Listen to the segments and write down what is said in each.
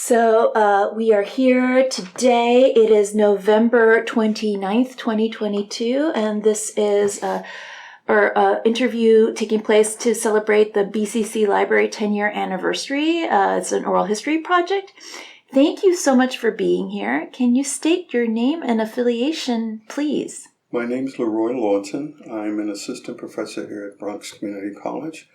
So we are here today. It is November 29th, 2022, and this is our interview taking place to celebrate the BCC Library 10-year anniversary. It's an oral history project. Thank you so much for being here. Can you state your name and affiliation, please? My name is LaRoi Lawton. I'm an assistant professor here at Bronx Community College,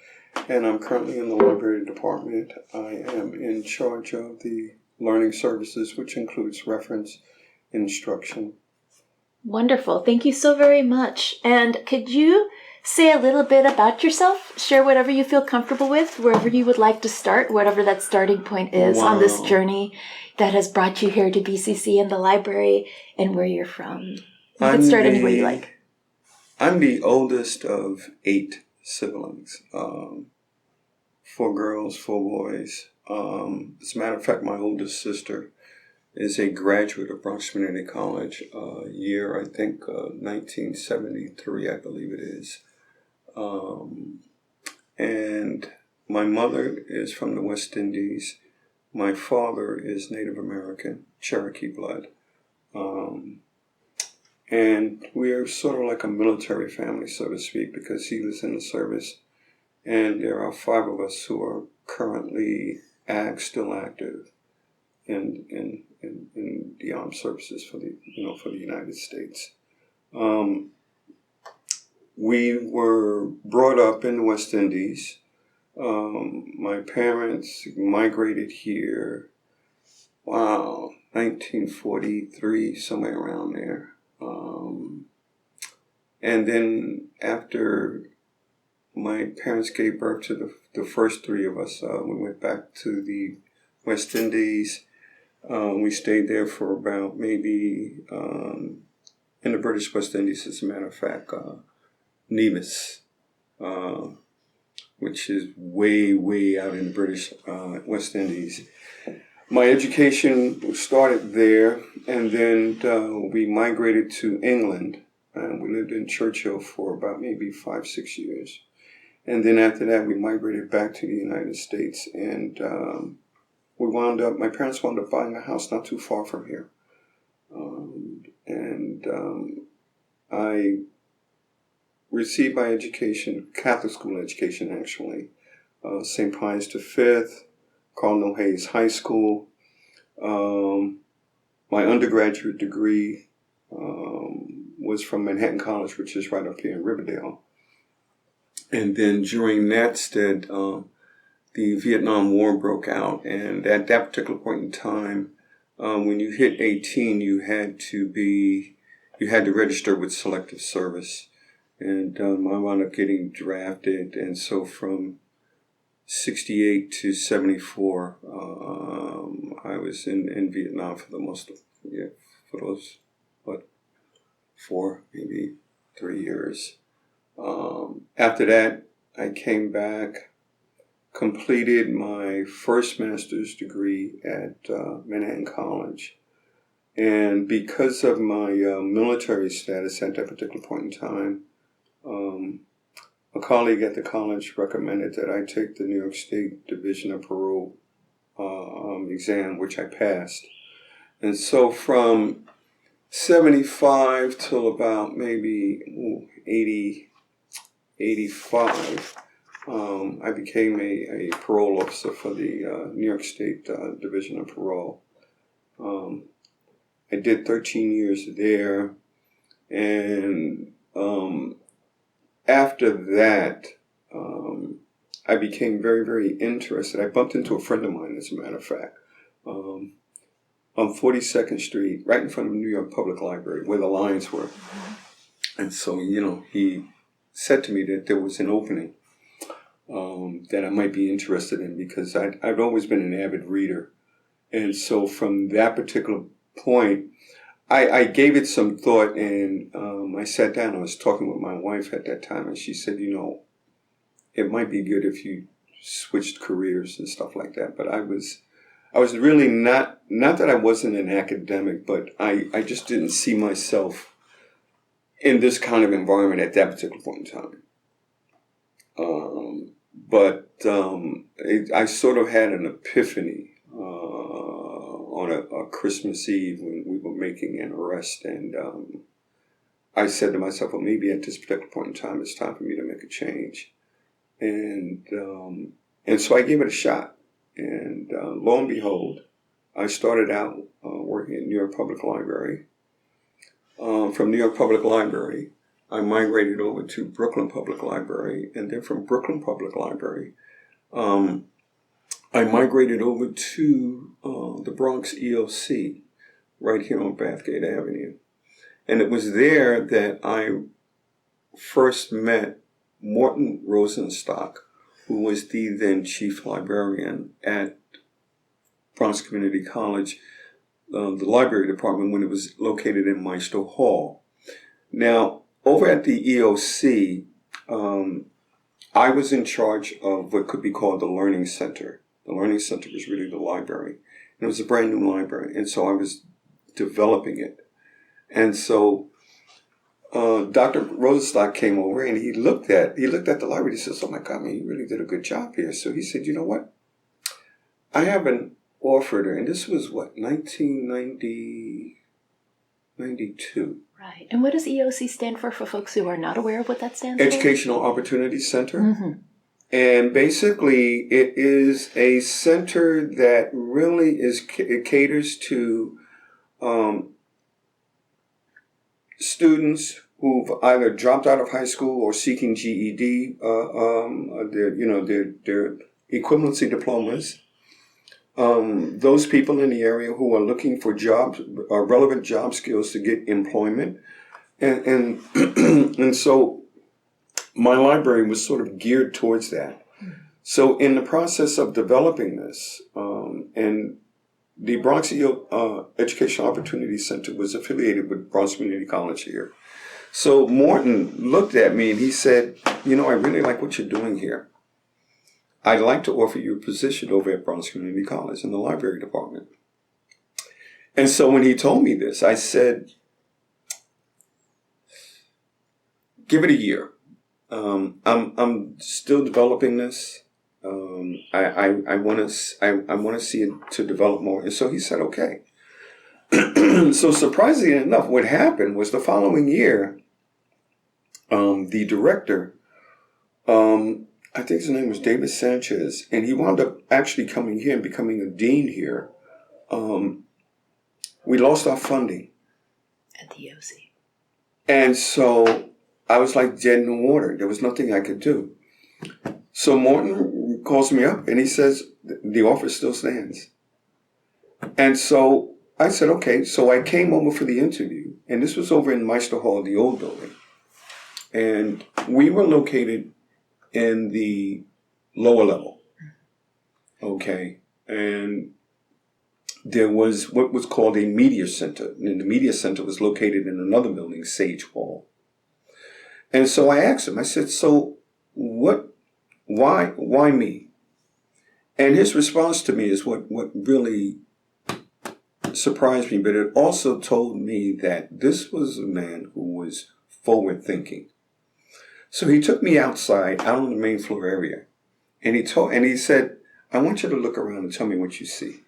and I'm currently in the library department. I am in charge of the learning services, which includes reference instruction. Wonderful. Thank you so very much. And could you say a little bit about yourself? Share whatever you feel comfortable with, wherever you would like to start, whatever that starting point is on this journey that has brought you here to BCC and the library and where you're from. You can start anywhere you like. I'm the oldest of 8 siblings. 4 girls, 4 boys. As a matter of fact, my oldest sister is a graduate of Bronx Community College, year, I think, 1973, I believe it is. And my mother is from the West Indies. My father is Native American, Cherokee blood. And we're sort of like a military family, so to speak, because he was in the service. And there are 5 of us who are currently still active in the armed services for the United States. We were brought up in the West Indies. My parents migrated here, 1943, somewhere around there. And then after my parents gave birth to the first 3 of us, we went back to the West Indies. We stayed there for about maybe, in the British West Indies, as a matter of fact, Nevis, which is way, way out in the British West Indies. My education started there, and then we migrated to England, and we lived in Churchill for about maybe 5-6 years. And then after that, we migrated back to the United States, and my parents wound up buying a house not too far from here. I received my education, Catholic school education actually, St. Pius V, Cardinal Hayes High School. My undergraduate degree was from Manhattan College, which is right up here in Riverdale. And then during that stint, the Vietnam War broke out, and at that particular point in time, when you hit 18, you had to register with Selective Service, and I wound up getting drafted, and so from 68 to 74, I was in Vietnam for those 4, maybe 3 years. After that, I came back, completed my first master's degree at Manhattan College. And because of my military status at that particular point in time, a colleague at the college recommended that I take the New York State Division of Parole exam, which I passed. And so from 75 till about maybe 85, I became a parole officer for the New York State Division of Parole. I did 13 years there, and after that, I became very, very interested. I bumped into a friend of mine, as a matter of fact, on 42nd Street, right in front of New York Public Library, where the lines were. And so, he said to me that there was an opening that I might be interested in, because I've always been an avid reader. And so from that particular point, I gave it some thought, and I sat down. I was talking with my wife at that time, and she said, it might be good if you switched careers and stuff like that. But I was really not that I wasn't an academic, but I just didn't see myself in this kind of environment at that particular point in time. I sort of had an epiphany on a Christmas Eve when we were making an arrest, and I said to myself, well, maybe at this particular point in time, it's time for me to make a change. And so I gave it a shot. And lo and behold, I started out working at New York Public Library. From New York Public Library, I migrated over to Brooklyn Public Library. And then from Brooklyn Public Library, I migrated over to the Bronx EOC, right here on Bathgate Avenue. And it was there that I first met Morton Rosenstock, who was the then chief librarian at Bronx Community College, the library department, when it was located in Meister Hall. Now, over at the EOC, I was in charge of what could be called the Learning Center. The Learning Center was really the library. And it was a brand new library, and so I was developing it. And so Dr. Rosenstock came over and he looked at the library. He says, oh my God, man, you really did a good job here. So he said, you know what? I haven't offered her, and this was what, 1992. Right. And what does EOC stand for folks who are not aware of what that stands for? Educational Opportunity Center. And basically it is a center that really it caters to students who've either dropped out of high school or seeking GED, their equivalency diplomas. Those people in the area who are looking for jobs, relevant job skills to get employment, and and so my library was sort of geared towards that. So in the process of developing this, and the Bronx Educational Opportunity Center was affiliated with Bronx Community College here. So Morton looked at me and he said, you know, I really like what you're doing here. I'd like to offer you a position over at Bronx Community College in the library department. And so when he told me this, I said, give it a year. I'm still developing this. I want to see it to develop more. And so he said, okay. So surprisingly enough, what happened was the following year, the director, I think his name was David Sanchez, and he wound up actually coming here and becoming a dean here. We lost our funding At the EOC. And so I was like dead in the water. There was nothing I could do. So Morton calls me up and he says, the offer still stands. And so I said, okay. So I came over for the interview, and this was over in Meister Hall, the old building. And we were located in the lower level. Okay. And there was what was called a media center. And the media center was located in another building, Sage Hall. And so I asked him, I said, so why me? And his response to me is what really surprised me, but it also told me that this was a man who was forward thinking. So he took me outside, out on the main floor area, and he said, I want you to look around and tell me what you see.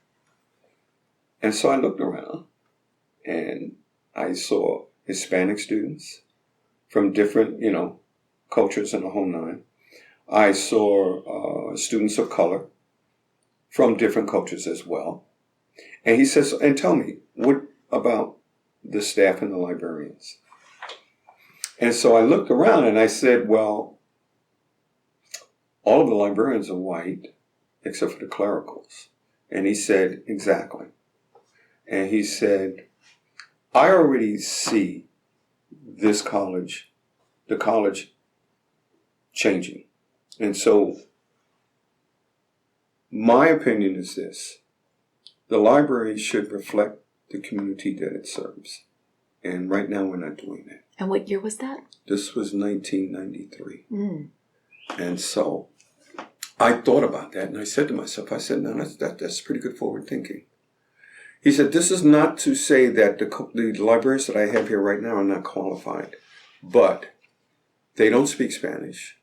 And so I looked around and I saw Hispanic students from different, cultures in the whole nine. I saw students of color from different cultures as well. And he says, and tell me, what about the staff and the librarians? And so I looked around and I said, well, all of the librarians are white except for the clericals. And he said, exactly. And he said, I already see this college, the college, changing. And so my opinion is this: the library should reflect the community that it serves. And right now we're not doing that. And what year was that? This was 1993. And so I thought about that and I said to myself, no, that's pretty good forward thinking. He said, this is not to say that the librarians that I have here right now are not qualified, but they don't speak Spanish.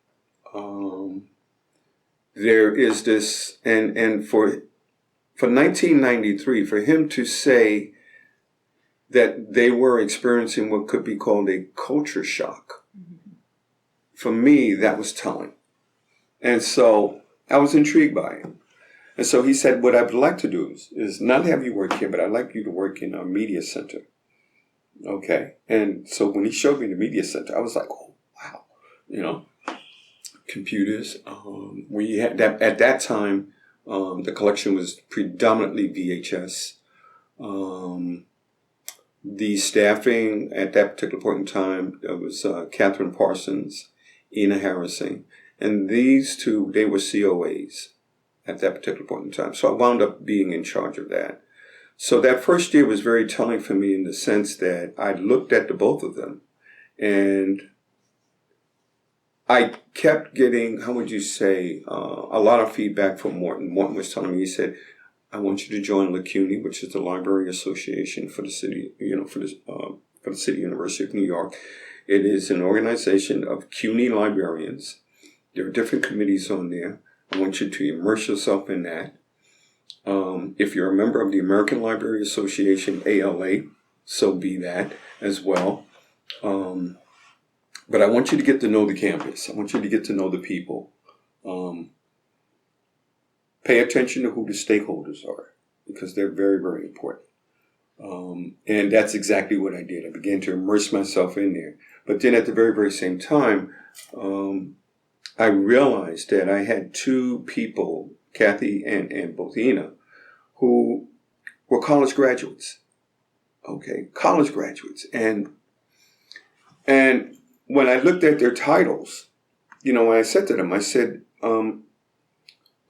There is this, and for for 1993, for him to say that they were experiencing what could be called a culture shock, for me, that was telling. And so I was intrigued by it. And so he said, what I'd like to do is not have you work here, but I'd like you to work in our media center. Okay. And so when he showed me the media center, I was like, oh, wow. You know, computers. We had that at that time, the collection was predominantly VHS. The staffing at that particular point in time, it was Catherine Parsons, Ina Harrison, and these two, they were COAs at that particular point in time. So I wound up being in charge of that. So that first year was very telling for me in the sense that I looked at the both of them, and I kept getting, how would you say, a lot of feedback from Morton. Morton was telling me, he said, I want you to join LaCUNY, which is the Library Association for the city, for the City University of New York. It is an organization of CUNY librarians. There are different committees on there. I want you to immerse yourself in that. If you're a member of the American Library Association, ALA, so be that as well. But I want you to get to know the campus. I want you to get to know the people. Pay attention to who the stakeholders are, because they're very, very important. And that's exactly what I did. I began to immerse myself in there. But then at the very, very same time, I realized that I had two people, Kathy and both Ina, who were college graduates. Okay, college graduates. And when I looked at their titles, when I said to them, I said,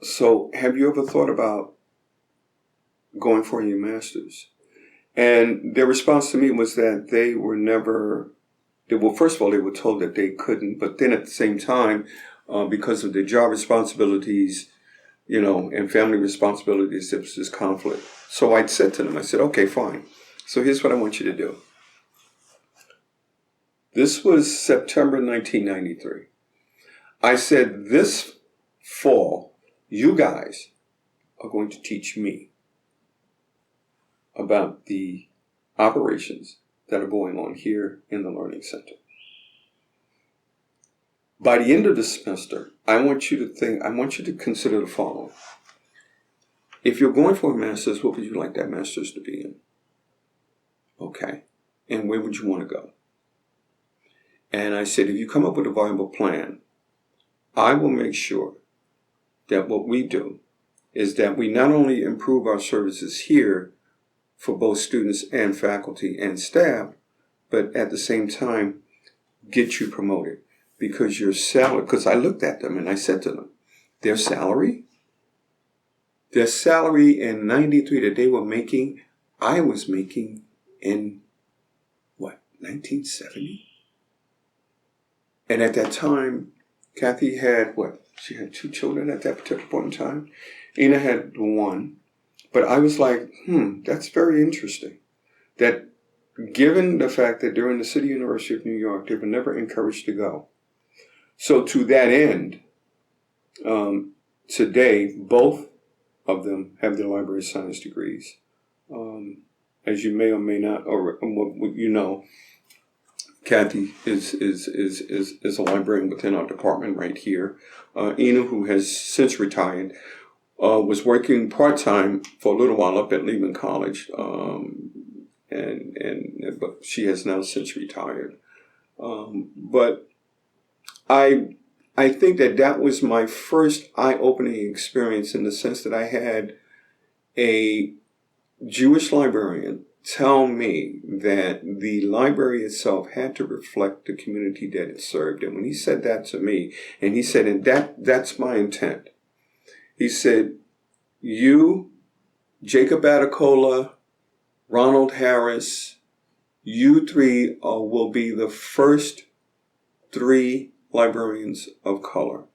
so have you ever thought about going for your master's? And their response to me was that they were never, first of all, they were told that they couldn't, but then at the same time, because of their job responsibilities, and family responsibilities, there was this conflict. So I said to them, I said, okay, fine. So here's what I want you to do. This was September 1993. I said, this fall, you guys are going to teach me about the operations that are going on here in the Learning Center. By the end of the semester, I want you to consider the following. If you're going for a master's, what would you like that master's to be in? Okay. And where would you want to go? And I said, if you come up with a viable plan, I will make sure that what we do is that we not only improve our services here for both students and faculty and staff, but at the same time, get you promoted. Because your salary, because I looked at them and I said to them, their salary in 93 that they were making, I was making in, 1970? And at that time, Kathy had, she had 2 children at that particular point in time. Ina had 1. But I was like, that's very interesting. That given the fact that they're in the City University of New York, they were never encouraged to go. So to that end, today, both of them have their library science degrees. As you may or may not, or Kathy is a librarian within our department right here. Ina, who has since retired, was working part-time for a little while up at Lehman College, but she has now since retired. But I think that was my first eye-opening experience in the sense that I had a Jewish librarian tell me that the library itself had to reflect the community that it served. And when he said that to me, and he said, and that's my intent. He said, you, Jacob Atacola, Ronald Harris, you 3 will be the first 3 librarians of color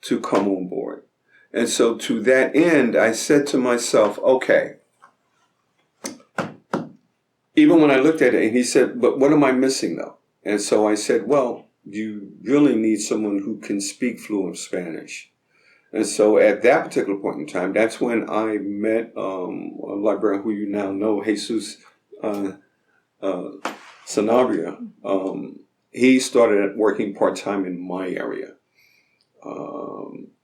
to come on board. And so to that end, I said to myself, okay, even when I looked at it, and he said, but what am I missing though? And so I said, well, you really need someone who can speak fluent Spanish. And so at that particular point in time, that's when I met a librarian who you now know, Jesus Sanabria. He started working part-time in my area.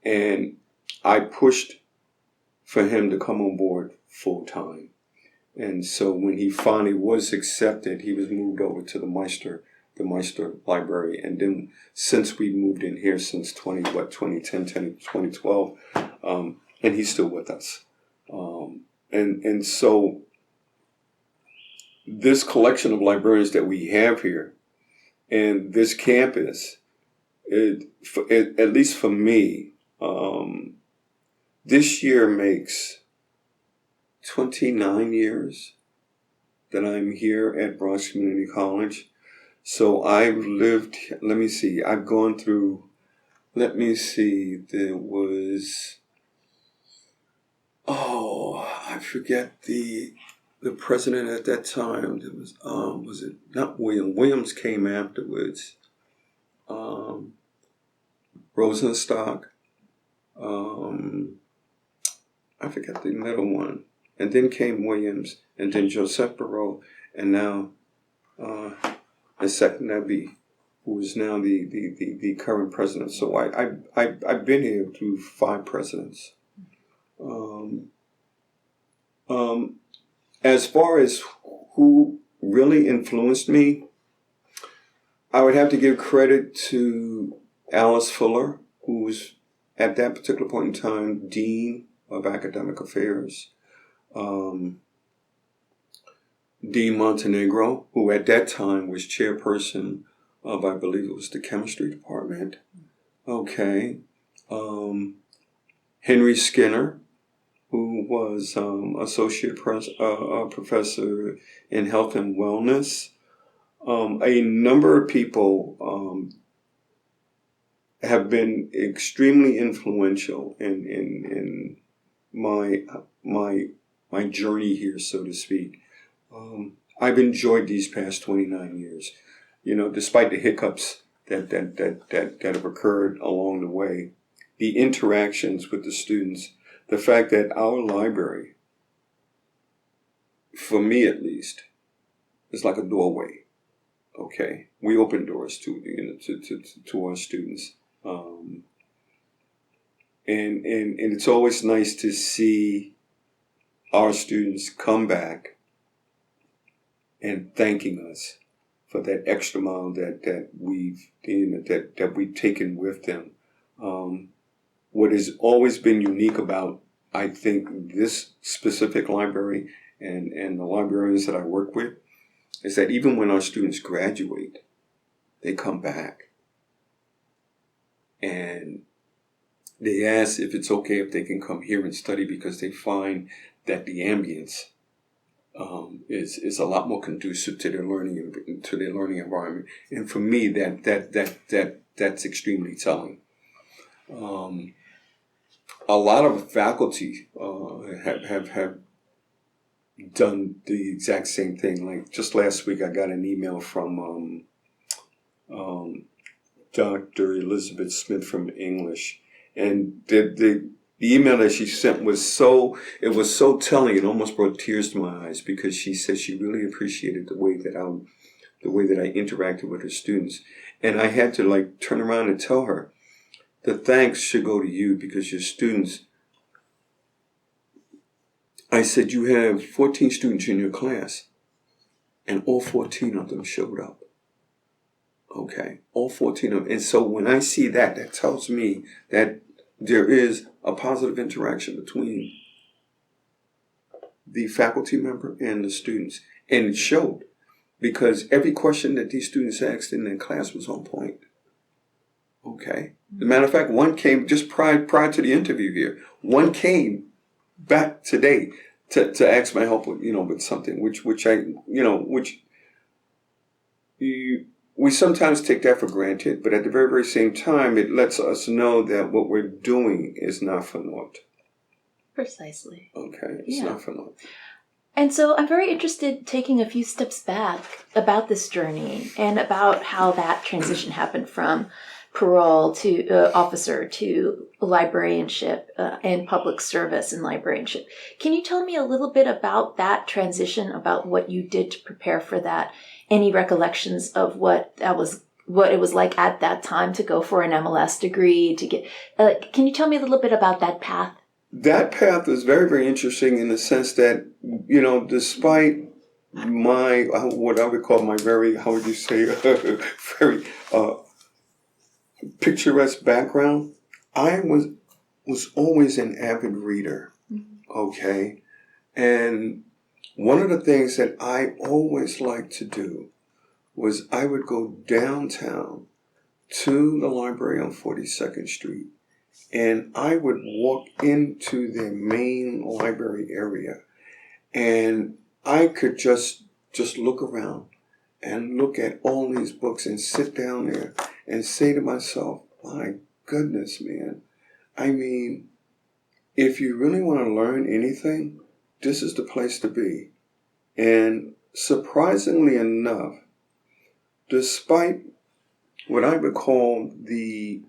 And I pushed for him to come on board full-time. And so when he finally was accepted, he was moved over to the Meister Library. And then since we moved in here since 2010, 2012, and he's still with us. And so this collection of librarians that we have here and this campus, at least for me, this year makes 29 years that I'm here at Bronx Community College. So I've lived, I've gone through, there was, I forget the president at that time. There was it not Williams? Williams came afterwards. Rosenstock. I forget the middle one. And then came Williams, and then Joseph Barreau, and now Second Nabi, who is now the current president. So I've been here through 5 presidents. As far as who really influenced me, I would have to give credit to Alice Fuller, who was at that particular point in time Dean of Academic Affairs. Dean Montenegro, who at that time was chairperson of, I believe it was the chemistry department. Okay. Henry Skinner, who was associate professor in health and wellness. A number of people have been extremely influential in my journey here, so to speak. I've enjoyed these past 29 years, despite the hiccups that have occurred along the way, the interactions with the students, the fact that our library, for me at least, is like a doorway. Okay, we open doors to our students, and it's always nice to see our students come back and thanking us for that extra mile that we've taken with them. What has always been unique about, I think, this specific library and the librarians that I work with is that even when our students graduate, they come back and they ask if it's okay if they can come here and study because they find that the ambience is a lot more conducive to their learning environment. And for me, that's extremely telling. A lot of faculty have done the exact same thing. Like just last week, I got an email from Dr. Elizabeth Smith from English, and the email that she sent was so telling. It almost brought tears to my eyes because she said she really appreciated the way that I interacted with her students, and I had to turn around and tell her the thanks should go to you because your students. I said, you have 14 students in your class, and all 14 of them showed up. Okay, all 14 of them. And so when I see that tells me that there is a positive interaction between the faculty member and the students. And it showed because every question that these students asked in their class was on point. Okay. As a matter of fact, one came just prior to the interview here. One came back today to ask my help with, with something we sometimes take that for granted, but at the very, very same time, it lets us know that what we're doing is not for naught. Precisely. Okay, it's not for naught. And so I'm very interested taking a few steps back about this journey and about how that transition happened from parole to officer to librarianship and public service and librarianship. Can you tell me a little bit about that transition, about what you did to prepare for that? Any recollections of what it was like at that time to go for an MLS degree, to get, can you tell me a little bit about that path? That path was very, very interesting in the sense that, despite my, what I would call my very, how would you say, very picturesque background, I was always an avid reader, okay? And one of the things that I always liked to do was I would go downtown to the library on 42nd Street, and I would walk into the main library area, and I could just look around and look at all these books and sit down there and say to myself, my goodness, man. I mean, if you really want to learn anything, this is the place to be. And surprisingly enough, despite what I would call the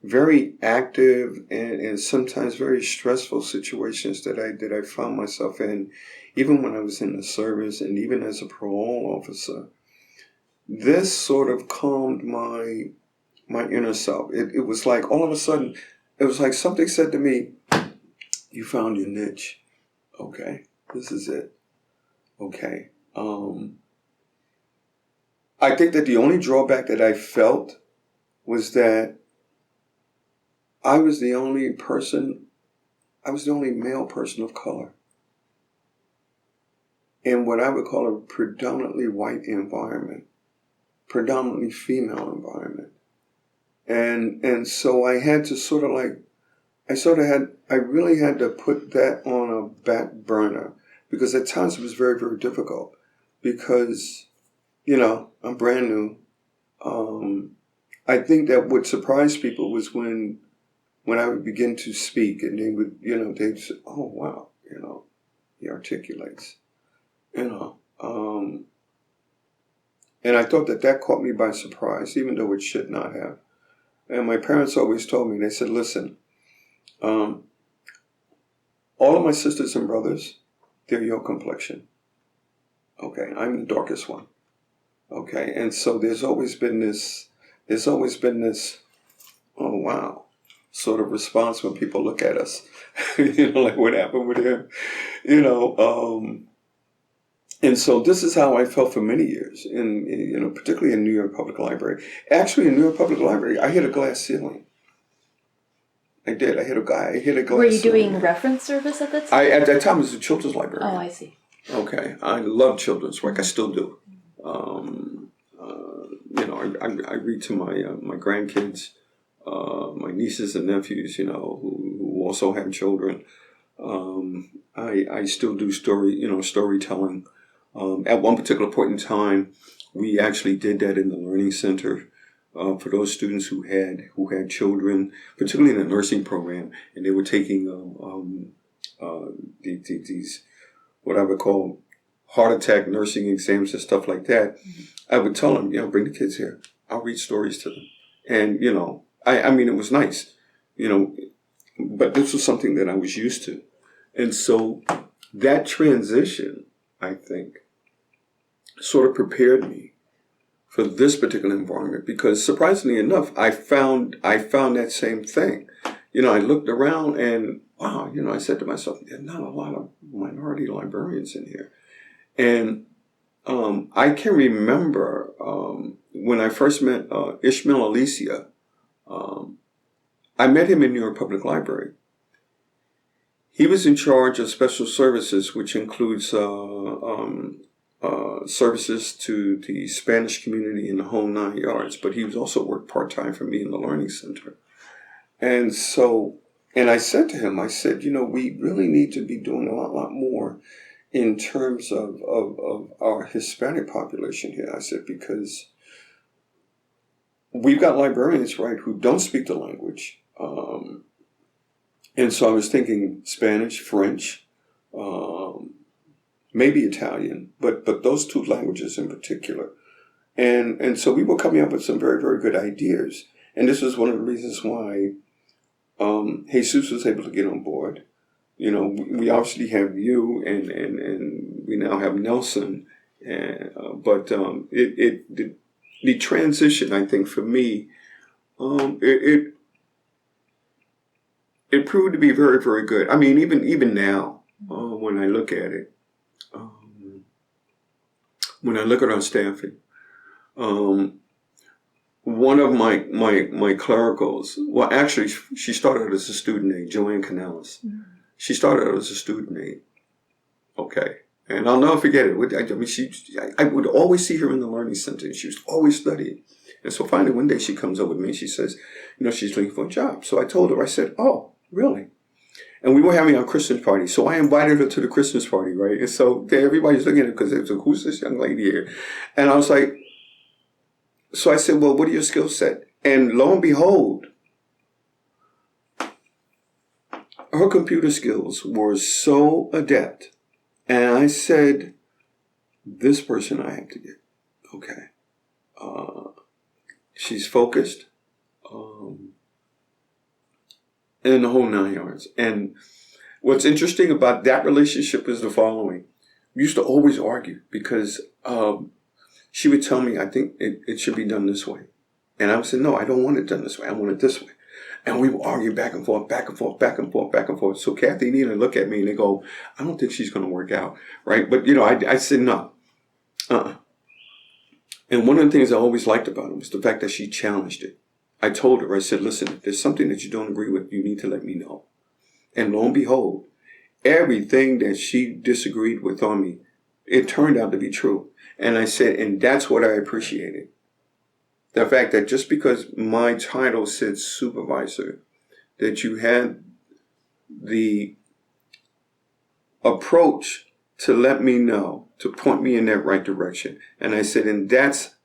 very active and sometimes very stressful situations that I found myself in, even when I was in the service and even as a parole officer, this sort of calmed my inner self. It was like all of a sudden, it was like something said to me, you found your niche. Okay, this is it. Okay. I think that the only drawback that I felt was that I was the only male person of color in what I would call a predominantly white environment, predominantly female environment. And so I had to I really had to put that on a back burner, because at times it was very, very difficult because, I'm brand new. I think that what surprised people was when I would begin to speak and they would, they'd say, oh, wow, he articulates, And I thought that caught me by surprise, even though it should not have. And my parents always told me, they said, listen, all of my sisters and brothers, they're your complexion. Okay, I'm the darkest one. Okay, and so there's always been this, oh, wow, sort of response when people look at us, like what happened with him, and so this is how I felt for many years, particularly in New York Public Library. Actually, in New York Public Library, I hit a glass ceiling. I did. I hit a glass ceiling. Were you doing reference service at that time? At that time, it was a children's library. Oh, I see. Okay, I love children's work. I still do. I read to my grandkids, my nieces and nephews, who also have children. I still do storytelling. At one particular point in time, we actually did that in the Learning Center for those students who had children, particularly in the nursing program, and they were taking these what I would call heart attack nursing exams and stuff like that. I would tell them, bring the kids here. I'll read stories to them, and I mean, it was nice, but this was something that I was used to, and so that transition, I think, sort of prepared me for this particular environment, because surprisingly enough, I found that same thing. I looked around and wow, I said to myself, there's not a lot of minority librarians in here. And I can remember when I first met Ishmael Alicia, I met him in New York Public Library. He was in charge of special services, which includes services to the Spanish community in the whole 9 yards, but he was also worked part-time for me in the Learning Center. And so, and I said to him, we really need to be doing a lot more in terms of our Hispanic population here. I said, because we've got librarians, right, who don't speak the language. And so I was thinking Spanish, French, maybe Italian, but those two languages in particular. And so we were coming up with some very, very good ideas. And this was one of the reasons why Jesus was able to get on board. You know, we obviously have you, and we now have Nelson. But the transition, I think, for me, it proved to be very, very good. I mean, even now, when I look at it, when I look at our staffing, one of my clericals, well, actually, she started as a student aide, Joanne Canales. Mm-hmm. She started out as a student aide. Okay. And I'll never forget it. I would always see her in the learning center. She was always studying. And so finally one day she comes up with me and she says, you know, she's looking for a job. So I told her, I said, oh, really? And we were having our Christmas party. So I invited her to the Christmas party, right? And so everybody's looking at her because they was like, who's this young lady here? And I was like, so I said, well, what are your skill set? And lo and behold, her computer skills were so adept. And I said, this person I have to get. Okay. She's focused. And the whole 9 yards. And what's interesting about that relationship is the following. We used to always argue because she would tell me, I think it should be done this way. And I would say, no, I don't want it done this way. I want it this way. And we would argue back and forth, back and forth, back and forth, back and forth. So Kathy and Nina look at me and they go, I don't think she's going to work out, right? But, you know, I said, no. And one of the things I always liked about her was the fact that she challenged it. I told her, I said, listen, if there's something that you don't agree with, you need to let me know. And lo and behold, everything that she disagreed with on me, it turned out to be true. And I said, and that's what I appreciated. The fact that just because my title said supervisor, that you had the approach to let me know, to point me in that right direction. And I said, and that's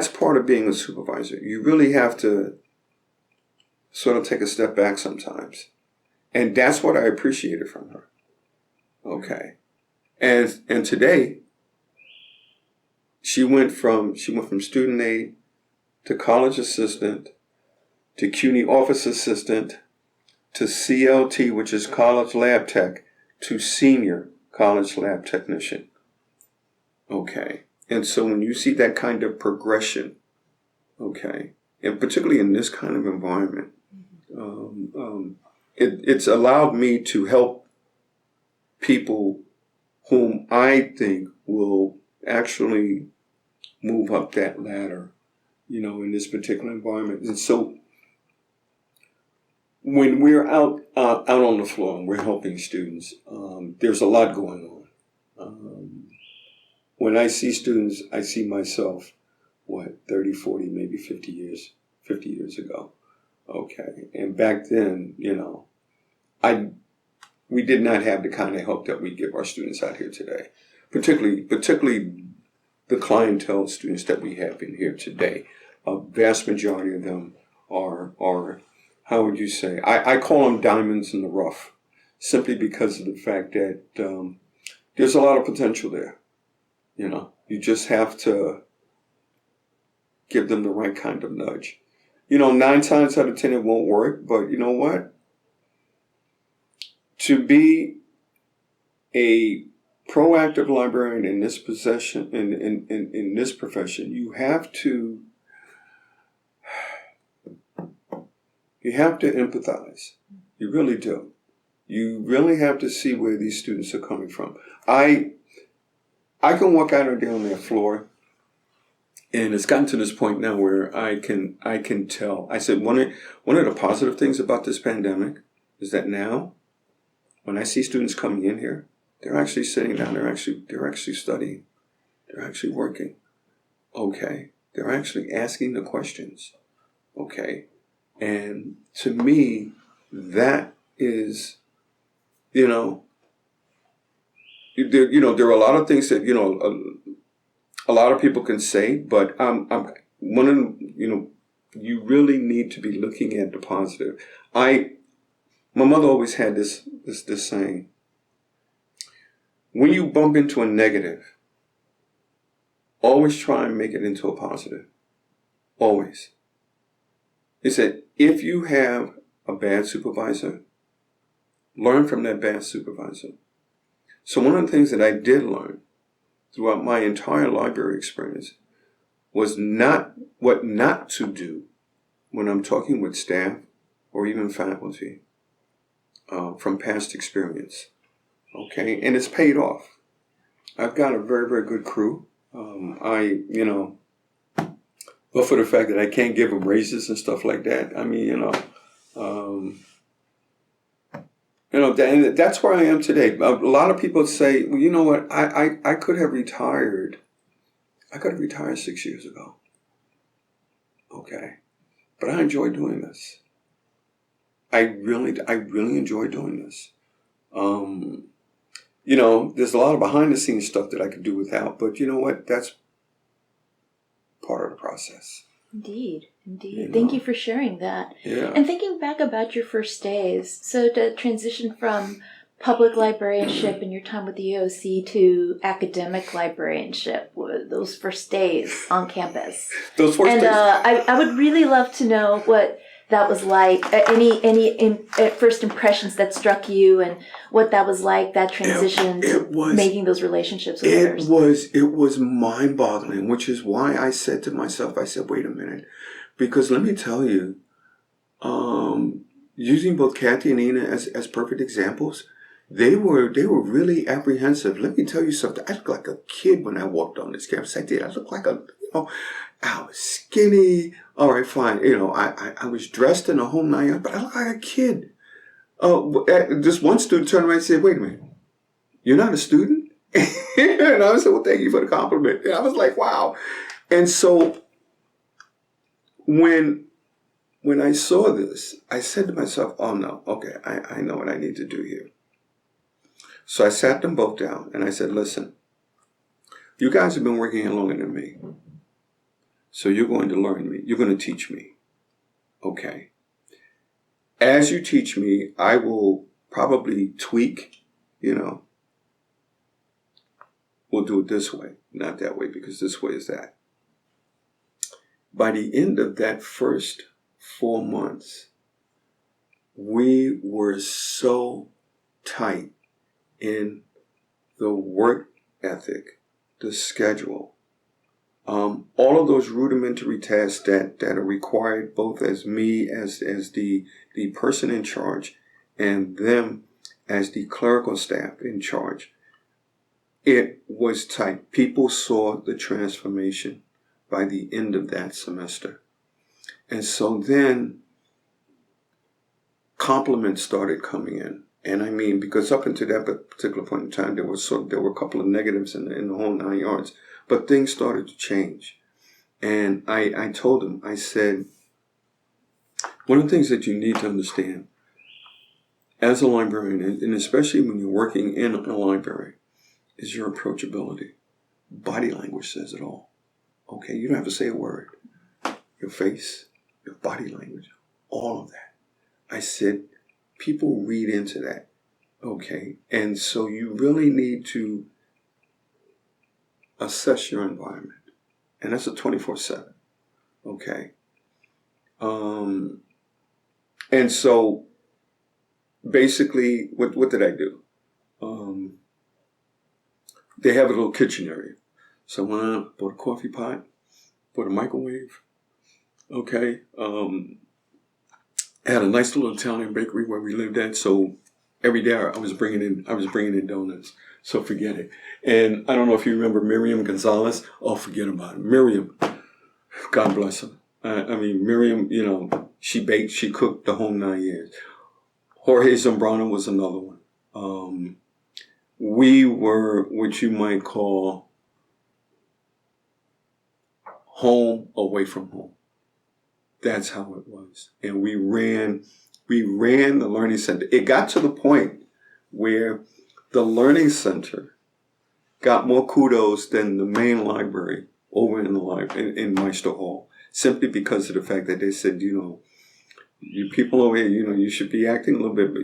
part of being a supervisor. You really have to sort of take a step back sometimes. And that's what I appreciated from her. Okay. And today, she went from student aide to college assistant, to CUNY office assistant, to CLT, which is college lab tech, to senior college lab technician. Okay. And so when you see that kind of progression, okay, and particularly in this kind of environment, it's allowed me to help people whom I think will actually move up that ladder, you know, in this particular environment. And so when we're out on the floor and we're helping students, there's a lot going on. When I see students, I see myself, 30, 40, maybe 50 years ago. Okay. And back then, you know, we did not have the kind of help that we give our students out here today. Particularly the clientele students that we have in here today. A vast majority of them are how would you say? I call them diamonds in the rough, simply because of the fact that there's a lot of potential there. You know, you just have to give them the right kind of nudge. You know, 9 times out of 10 it won't work, but you know what? To be a proactive librarian in this possession, in this profession, you have to empathize. You really do. You really have to see where these students are coming from. I can walk out there on their floor, and it's gotten to this point now where I can tell. I said one of the positive things about this pandemic is that now, when I see students coming in here, they're actually sitting down. They're actually studying. They're actually working. Okay. They're actually asking the questions. Okay. And to me, that is, you know, there are a lot of things that, you know, a lot of people can say, but I'm one of them, you know, you really need to be looking at the positive. My mother always had this saying: when you bump into a negative, always try and make it into a positive. Always. He said, if you have a bad supervisor, learn from that bad supervisor. So one of the things that I did learn throughout my entire library experience was what not to do when I'm talking with staff or even faculty from past experience. Okay, and it's paid off. I've got a very, very good crew. But for the fact that I can't give them raises and stuff like that, I mean, and that's where I am today. A lot of people say, well, you know what, I could have retired. I could have retired 6 years ago. Okay. But I enjoy doing this. I really enjoy doing this. There's a lot of behind the scenes stuff that I could do without, but you know what? That's part of the process. Indeed. Thank you for sharing that. Yeah. And thinking back about your first days, so to transition from public librarianship and your time with the EOC to academic librarianship, those first days on campus. Those first days. I would really love to know what that was like. Any first impressions that struck you, and what that was like, that transition to making those relationships with others. It was mind-boggling, which is why I said to myself, wait a minute, because let me tell you, using both Kathy and Ina as perfect examples, they were really apprehensive. Let me tell you something. I looked like a kid when I walked on this campus. I did. I looked like I was skinny. All right, fine. I was dressed in a whole 9 yards, but I looked like a kid. This one student turned around and said, "Wait a minute, you're not a student?" And I said, "Well, thank you for the compliment." And I was like, "Wow." And so when I saw this, I said to myself, "Oh no, okay, I know what I need to do here." So I sat them both down and I said, "Listen, you guys have been working here longer than me. So you're going to learn me. You're going to teach me. Okay. As you teach me, I will probably tweak, we'll do it this way, not that way, because this way is that." By the end of that first 4 months, we were so tight in the work ethic, the schedule, all of those rudimentary tasks that are required both as me as the person in charge and them as the clerical staff in charge. It was tight. People saw the transformation by the end of that semester. And so then compliments started coming in. And I mean, because up until that particular point in time, there were a couple of negatives in the whole 9 yards, but things started to change. And I told them, I said, one of the things that you need to understand as a librarian, and especially when you're working in a library, is your approachability. Body language says it all. Okay, you don't have to say a word. Your face, your body language, all of that. I said, people read into that. Okay, and so you really need to assess your environment. And that's a 24/7. Okay. And so basically, what did I do? They have a little kitchen area. So I went out, bought a coffee pot, bought a microwave. Okay. I had a nice little Italian bakery where we lived at. So every day I was bringing in donuts. So forget it. And I don't know if you remember Miriam Gonzalez. Oh, forget about it. Miriam, God bless her. I mean, Miriam, she baked, she cooked the whole 9 years. Jorge Zambrano was another one. We were what you might call home away from home. That's how it was. And we ran the Learning Center. It got to the point where the Learning Center got more kudos than the main library over in the in Meister Hall, simply because of the fact that they said, you people over here, you should be acting a little bit,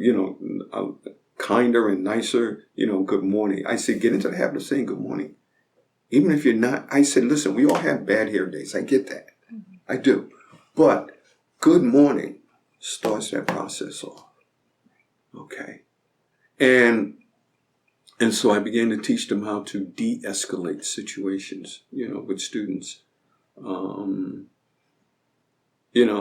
kinder and nicer, good morning. I said, get into the habit of saying good morning. Even if you're not, I said, listen, we all have bad hair days. I get that. I do. But good morning starts that process off. Okay. And so I began to teach them how to de-escalate situations, with students.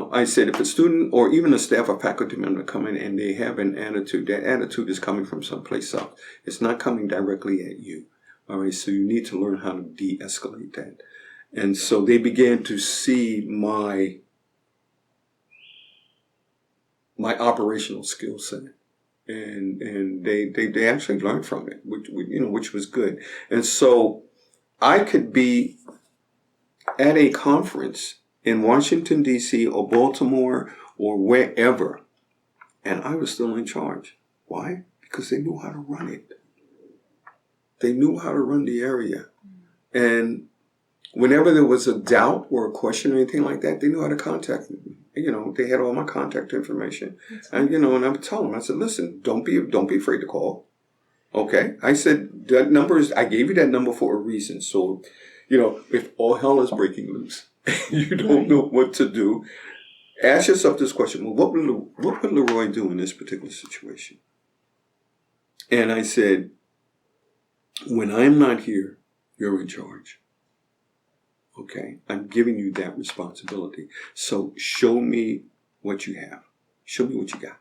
I said if a student or even a staff or faculty member come in and they have an attitude, that attitude is coming from someplace else. It's not coming directly at you. All right, so you need to learn how to de-escalate that. And so they began to see my operational skill set. And they actually learned from it, which was good. And so I could be at a conference in Washington, D.C. or Baltimore or wherever, and I was still in charge. Why? Because they knew how to run it. They knew how to run the area. And whenever there was a doubt or a question or anything like that, they knew how to contact me. They had all my contact information. And, and I would tell them, I said, listen, don't be afraid to call. Okay? I said, that number I gave you that number for a reason. So, if all hell is breaking loose, you don't know what to do, ask yourself this question. Well, what would LaRoi do in this particular situation? And I said, when I'm not here, you're in charge. Okay? I'm giving you that responsibility. So show me what you have. Show me what you got.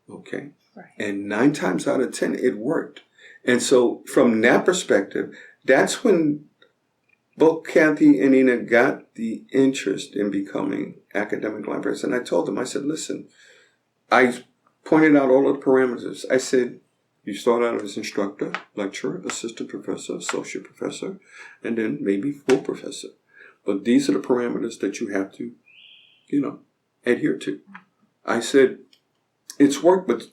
Okay? Right. And 9 times out of 10, it worked. And so from that perspective, that's when both Kathy and Ina got the interest in becoming academic librarians. And I told them, I said, listen, I pointed out all of the parameters. I said, you start out as instructor, lecturer, assistant professor, associate professor, and then maybe full professor. But these are the parameters that you have to, adhere to. I said, it's work, but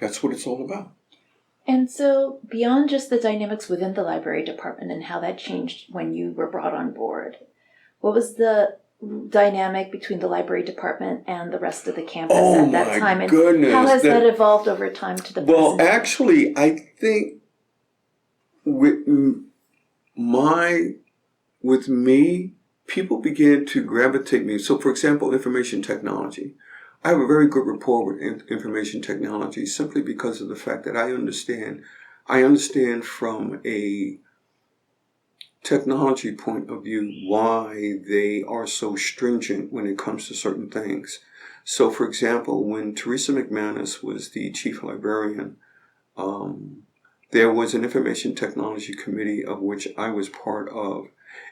that's what it's all about. And so beyond just the dynamics within the library department and how that changed when you were brought on board, what was the dynamic between the library department and the rest of the campus at that time? And goodness, how has that evolved over time to the present? Well, actually, I think with me, people began to gravitate me. So, for example, information technology. I have a very good rapport with information technology simply because of the fact that I understand from a technology point of view why they are so stringent when it comes to certain things. So, for example, when Teresa McManus was the chief librarian, there was an information technology committee of which I was part of,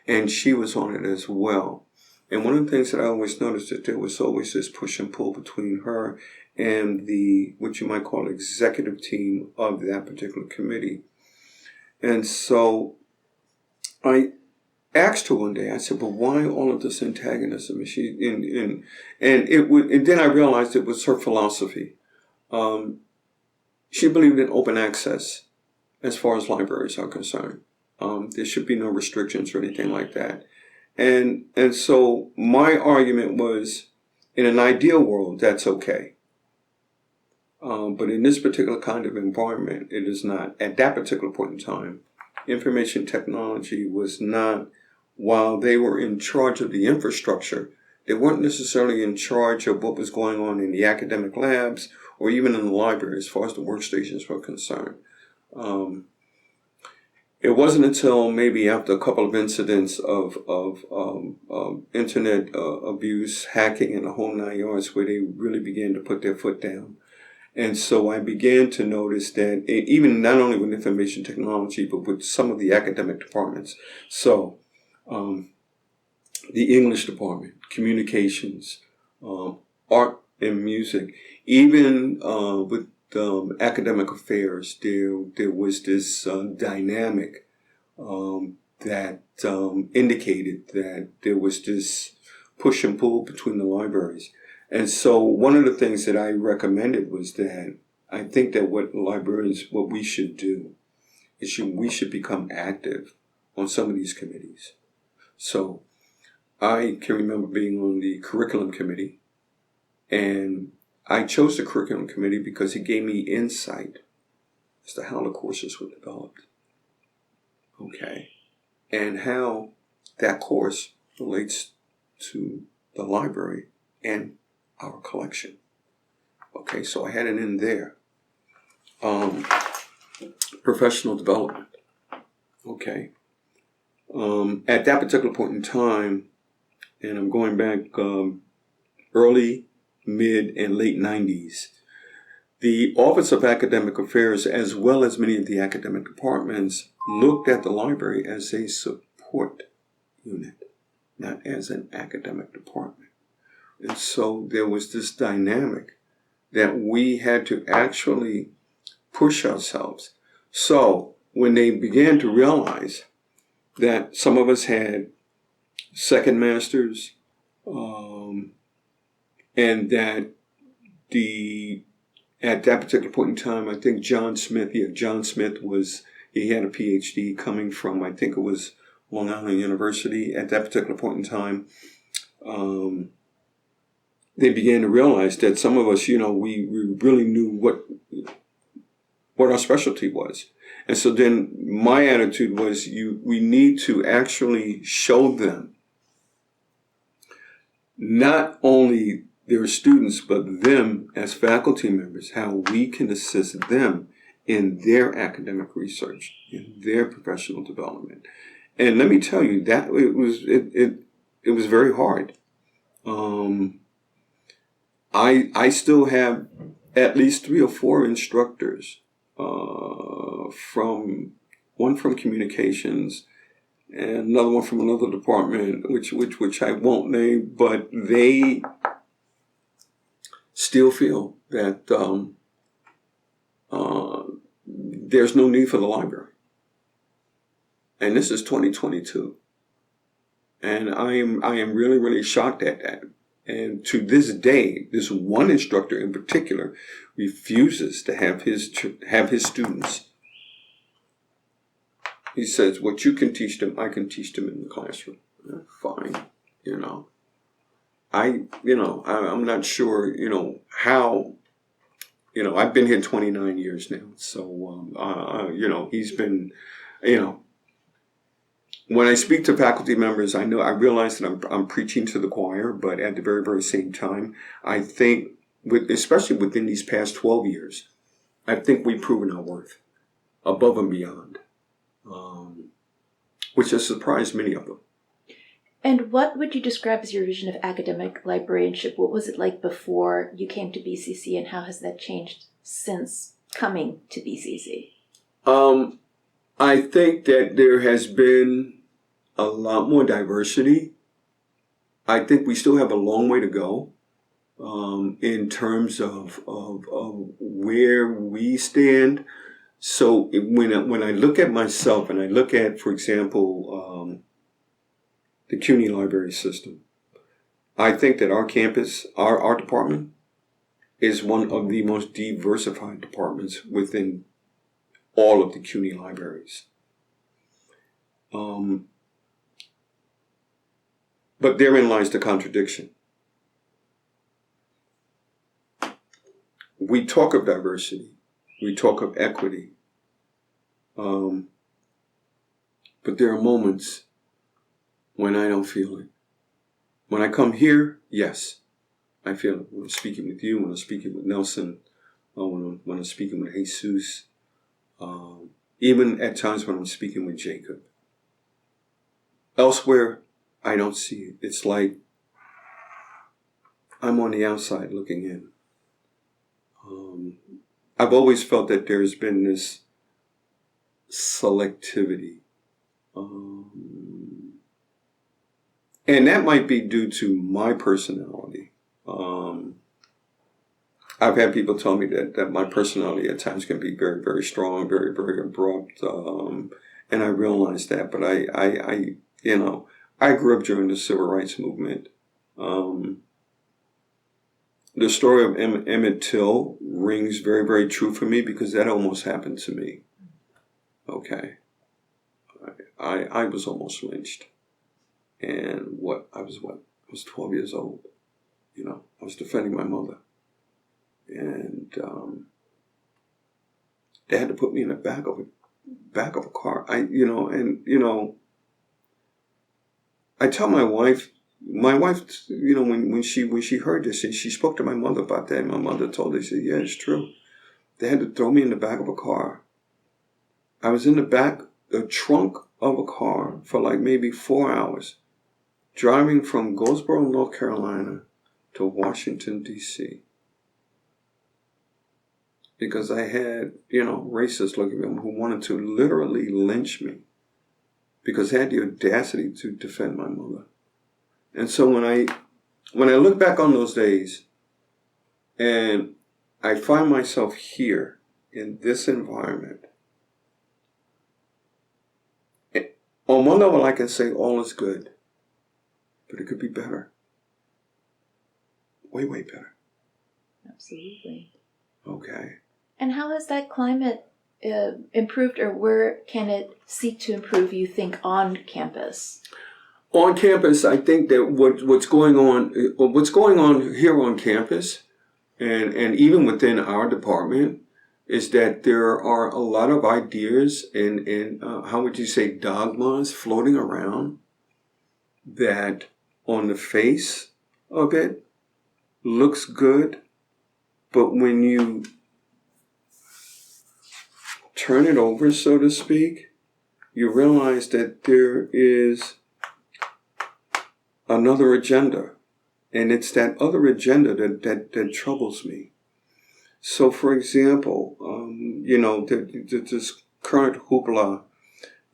and she was on it as well. And one of the things that I always noticed that there was always this push and pull between her and the, what you might call, executive team of that particular committee. And so I asked her one day, I said, but why all of this antagonism? And then I realized it was her philosophy. She believed in open access as far as libraries are concerned. There should be no restrictions or anything like that. And so my argument was, in an ideal world, that's okay. But in this particular kind of environment, it is not. At that particular point in time, information technology was not, while they were in charge of the infrastructure, they weren't necessarily in charge of what was going on in the academic labs or even in the library as far as the workstations were concerned. It wasn't until maybe after a couple of incidents of internet abuse, hacking, and the whole 9 yards where they really began to put their foot down. And so I began to notice that even not only with information technology, but with some of the academic departments. So the English department, communications, art and music, even with academic affairs, there was this dynamic that indicated that there was this push and pull between the libraries. And so one of the things that I recommended was that I think that what we should do is we should become active on some of these committees. So I can remember being on the curriculum committee, and I chose the curriculum committee because it gave me insight as to how the courses were developed. okay, and how that course relates to the library and our collection. Okay, so I had it in there. Professional development. Okay. At that particular point in time, and I'm going back early, mid, and late 90s, the Office of Academic Affairs, as well as many of the academic departments, looked at the library as a support unit, not as an academic department. And so there was this dynamic that we had to actually push ourselves. So when they began to realize that some of us had second masters, and that at that particular point in time, I think John Smith he had a PhD coming from, I think it was Long Island University at that particular point in time. They began to realize that some of us, we really knew what our specialty was. And so then my attitude was we need to actually show them not only their students, but them as faculty members, how we can assist them in their academic research, in their professional development. And let me tell you that it was very hard. I still have at least 3 or 4 instructors, one from communications and another one from another department, which I won't name, but they still feel that there's no need for the library. And this is 2022. And I am really, really shocked at that. And to this day, this one instructor in particular refuses to have his students. He says, what you can teach them, I can teach them in the classroom. Fine, I'm not sure, how, I've been here 29 years now. So, he's been, when I speak to faculty members, I realize that I'm preaching to the choir, but at the very, very same time, I think, especially within these past 12 years, I think we've proven our worth above and beyond, which has surprised many of them. And what would you describe as your vision of academic librarianship? What was it like before you came to BCC, and how has that changed since coming to BCC? I think that there has been a lot more diversity. I think we still have a long way to go in terms of where we stand. So when I look at myself and I look at, for example, the CUNY library system, I think that our campus, our department, is one of the most diversified departments within all of the CUNY libraries. But therein lies the contradiction. We talk of diversity, we talk of equity, but there are moments when I don't feel it. When I come here, yes, I feel it. When I'm speaking with you, when I'm speaking with Nelson, when I'm speaking with Jesus, even at times when I'm speaking with Jacob. Elsewhere, I don't see it. It's like I'm on the outside looking in. I've always felt that there's been this selectivity. And that might be due to my personality. I've had people tell me that my personality at times can be very, very strong, very, very abrupt. And I realize that, but I grew up during the Civil Rights Movement. The story of Emmett Till rings very, very true for me because that almost happened to me. Okay. I was almost lynched. And I was 12 years old. I was defending my mother. And they had to put me in the back of back of a car. I tell my wife, when she heard this, she spoke to my mother about that. And my mother told her, she said, yeah, it's true. They had to throw me in the back of a car. I was in the trunk of a car for like maybe 4 hours, driving from Goldsboro, North Carolina to Washington, D.C. Because I had, racists looking at me who wanted to literally lynch me because I had the audacity to defend my mother. And so when I look back on those days and I find myself here in this environment, on one level I can say all is good, but it could be better. Way, way better. Absolutely. Okay. And how has that climate improved, or where can it seek to improve, you think, on campus? On campus, I think that what's going on here on campus, and even within our department, is that there are a lot of ideas and how would you say, dogmas floating around that on the face of it looks good, but when you turn it over, so to speak, you realize that there is another agenda. And it's that other agenda that troubles me. So, for example, this current hoopla,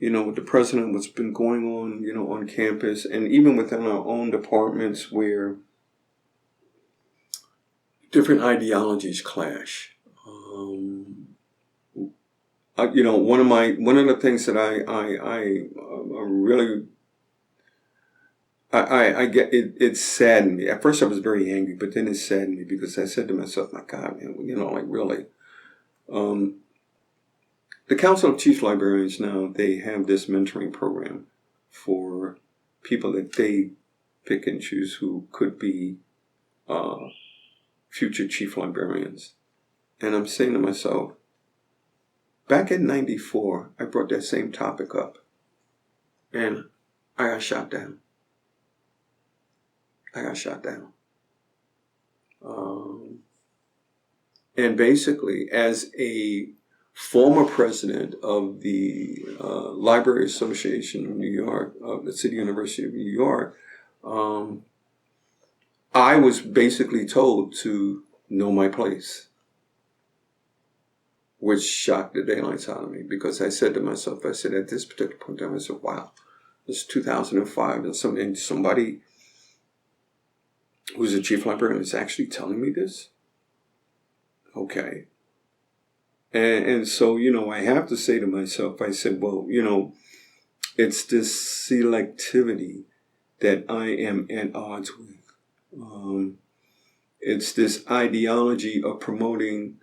with the president, what's been going on, on campus, and even within our own departments where different ideologies clash. One of the things that I really I get it saddened me. At first I was very angry, but then it saddened me because I said to myself, my God, man, really. The Council of Chief Librarians now, they have this mentoring program for people that they pick and choose who could be future chief librarians. And I'm saying to myself, back in '94, I brought that same topic up and I got shot down. And basically, as a former president of the Library Association of New York, of the City University of New York, I was basically told to know my place, which shocked the daylights out of me because I said to myself, at this particular point in time, I said, wow, it's 2005 and somebody who's a chief librarian is actually telling me this? Okay. And so, I have to say to myself, I said, well, it's this selectivity that I am at odds with. It's this ideology of promoting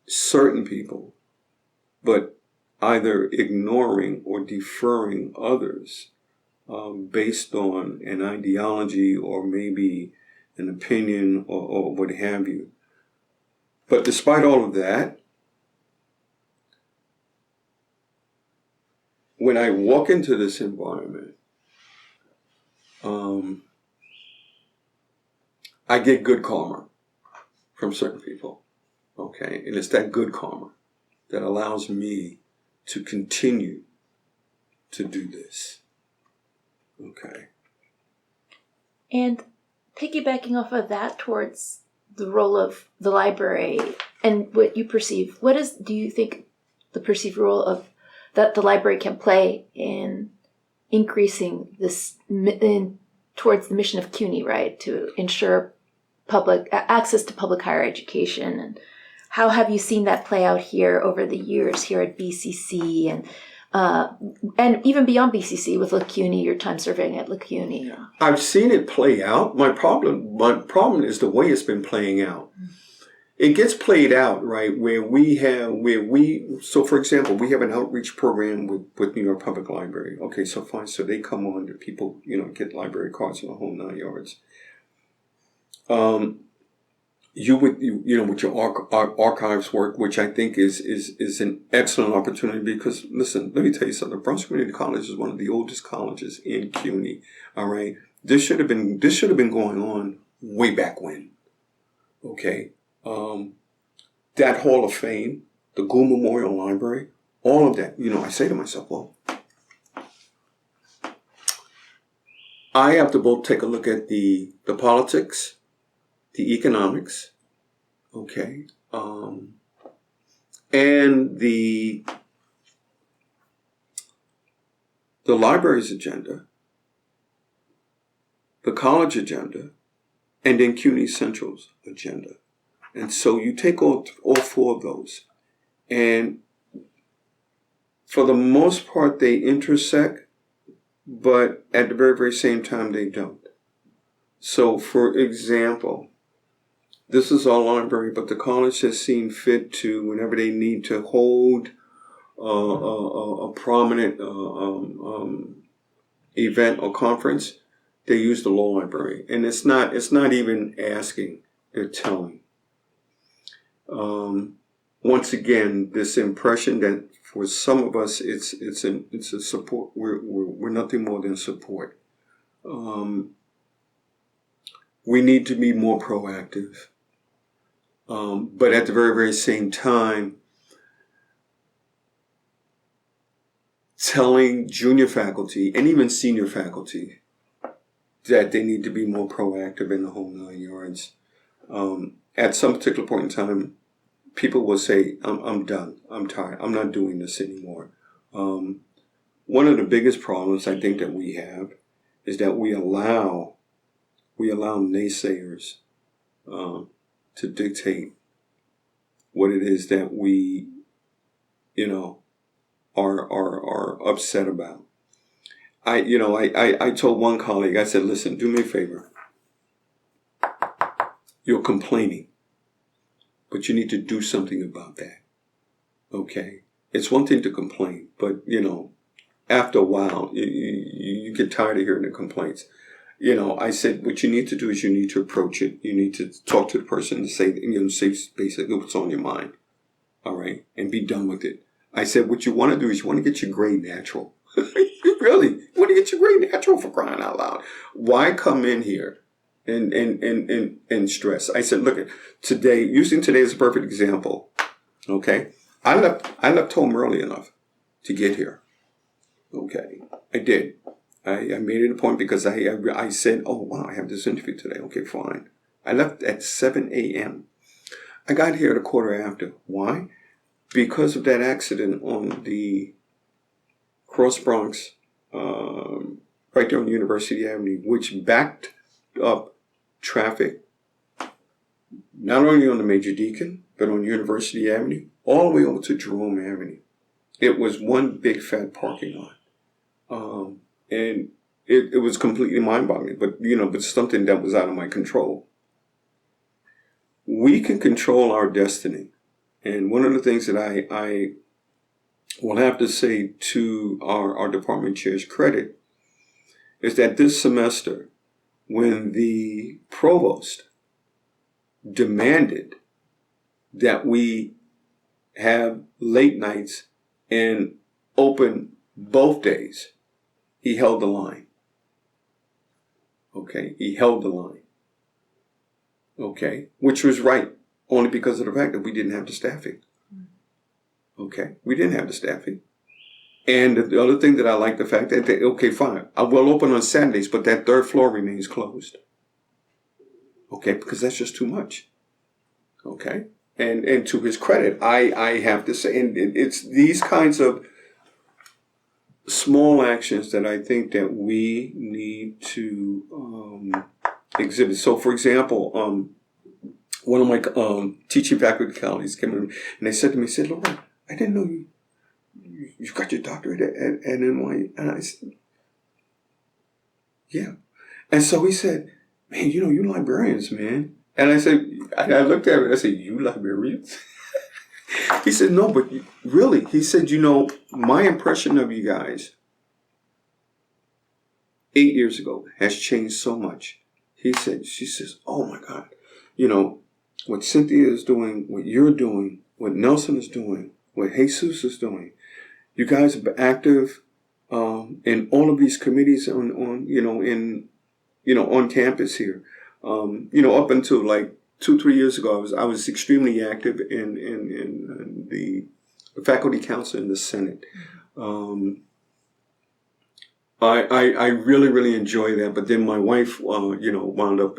certain people, but either ignoring or deferring others based on an ideology or maybe an opinion or what have you. But despite all of that, when I walk into this environment, I get good karma from certain people, okay? And it's that good karma that allows me to continue to do this, okay? And piggybacking off of that towards the role of the library and what you perceive, do you think the perceived role of that the library can play in increasing this towards the mission of CUNY, right, to ensure public access to public higher education? And how have you seen that play out here over the years here at BCC and even beyond BCC with LaCUNY, your time serving at LaCUNY? I've seen it play out. My problem is the way it's been playing out. It gets played out, right, so for example, we have an outreach program with New York Public Library. Okay, so fine. So they come on to people, get library cards and the whole 9 yards. with your archives work, which I think is an excellent opportunity, because listen, let me tell you something. Bronx Community College is one of the oldest colleges in CUNY. All right, this should have been going on way back when. Okay, that Hall of Fame, the Gould Memorial Library, all of that. I say to myself, well, I have to both take a look at the politics, the economics, okay, and the library's agenda, the college agenda, and then CUNY Central's agenda. And so you take all four of those, and for the most part they intersect, but at the very, very same time they don't. So, for example, this is our library, but the college has seen fit to, whenever they need to hold a prominent event or conference, they use the law library, and it's not even asking; they're telling. Once again, this impression that for some of us it's a support. We're nothing more than support. We need to be more proactive. But at the very, very same time, telling junior faculty and even senior faculty that they need to be more proactive in the whole 9 yards. At some particular point in time, people will say, I'm done. I'm tired. I'm not doing this anymore. One of the biggest problems I think that we have is that we allow naysayers to dictate what it is that we, are upset about. I told one colleague, I said, listen, do me a favor. You're complaining, but you need to do something about that. Okay? It's one thing to complain, but, after a while, you get tired of hearing the complaints. I said, what you need to do is you need to approach it. You need to talk to the person and say basically what's on your mind. All right? And be done with it. I said, what you want to do is you want to get your grade natural. Really? You want to get your grade natural, for crying out loud. Why come in here and stress? I said, look, using today as a perfect example. Okay? I left home early enough to get here. Okay? I did. I made it a point because I said, oh, wow, I have this interview today. Okay, fine. I left at 7 a.m. I got here at a quarter after. Why? Because of that accident on the Cross Bronx, right there on University Avenue, which backed up traffic, not only on the Major Deacon, but on University Avenue, all the way over to Jerome Avenue. It was one big fat parking lot. And it was completely mind-boggling, but something that was out of my control. We can control our destiny. And one of the things that I will have to say to our department chair's credit is that this semester, when the provost demanded that we have late nights and open both days, he held the line. Okay, he held the line. Okay, which was right, only because of the fact that we didn't have the staffing. Okay, we didn't have the staffing. And the other thing that I like, the fact that, okay, fine, I will open on Saturdays, but that third floor remains closed. Okay, because that's just too much. Okay, and to his credit, I have to say, and it's these kinds of small actions that I think that we need to exhibit. So, for example, one of my teaching faculty colleagues came in and they said to me, LaRoi, I didn't know you got your doctorate at NYU. And I said, yeah. And so he said, man, you librarians, man. And I said, I looked at him and I said, you librarians? He said, no, but really, he said, my impression of you guys 8 years ago has changed so much. She says, oh my God, what Cynthia is doing, what you're doing, what Nelson is doing, what Jesus is doing. You guys are active in all of these committees on campus here. Up until like 2-3 years ago, I was extremely active in the faculty council in the Senate. I really, really enjoy that. But then my wife, wound up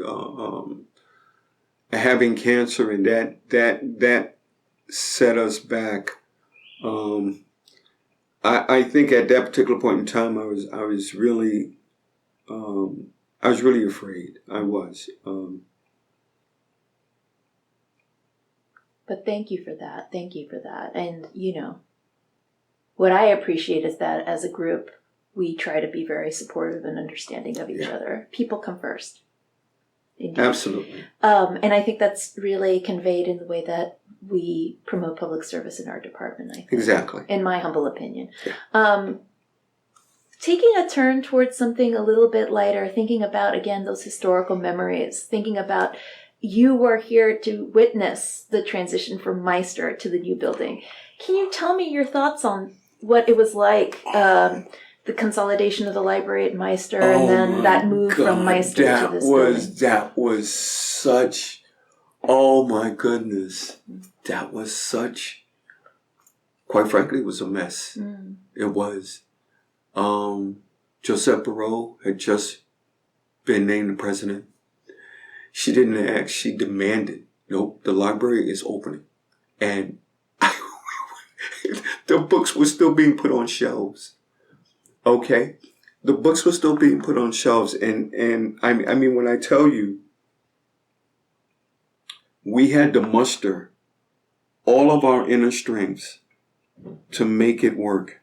having cancer, and that set us back. I think at that particular point in time, I was really afraid. I was. But thank you for that. Thank you for that. And what I appreciate is that as a group, we try to be very supportive and understanding of each other. People come first. Indeed. Absolutely. And I think that's really conveyed in the way that we promote public service in our department, I think. Exactly. In my humble opinion. Yeah. Taking a turn towards something a little bit lighter, thinking about, again, those historical memories, thinking about you were here to witness the transition from Meister to the new building. Can you tell me your thoughts on what it was like, the consolidation of the library at Meister, and then that move from Meister to this building? That was such, oh my goodness, that was such, quite frankly, it was a mess. It was. Josette Barreau had just been named the president. She didn't ask, she demanded, nope, the library is opening. And the books were still being put on shelves. Okay? The books were still being put on shelves. And I mean, when I tell you, we had to muster all of our inner strengths to make it work.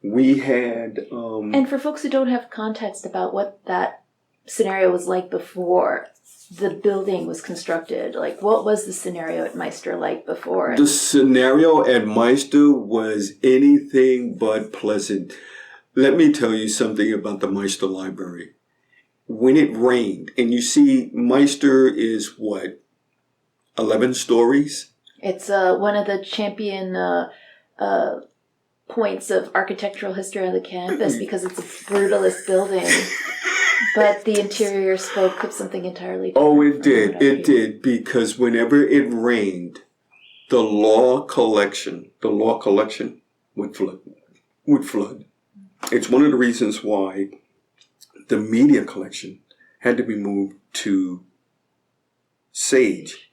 We had... and for folks who don't have context about what that scenario was like before the building was constructed, like what was the scenario at Meister like before? The scenario at Meister was anything but pleasant. Let me tell you something about the Meister Library. When it rained, and you see Meister is what, 11 stories? It's one of the champion points of architectural history on the campus because it's a brutalist building. But the interior spoke of something entirely different. Oh, it did. It did, because whenever it rained, the law collection would flood. It's one of the reasons why the media collection had to be moved to Sage.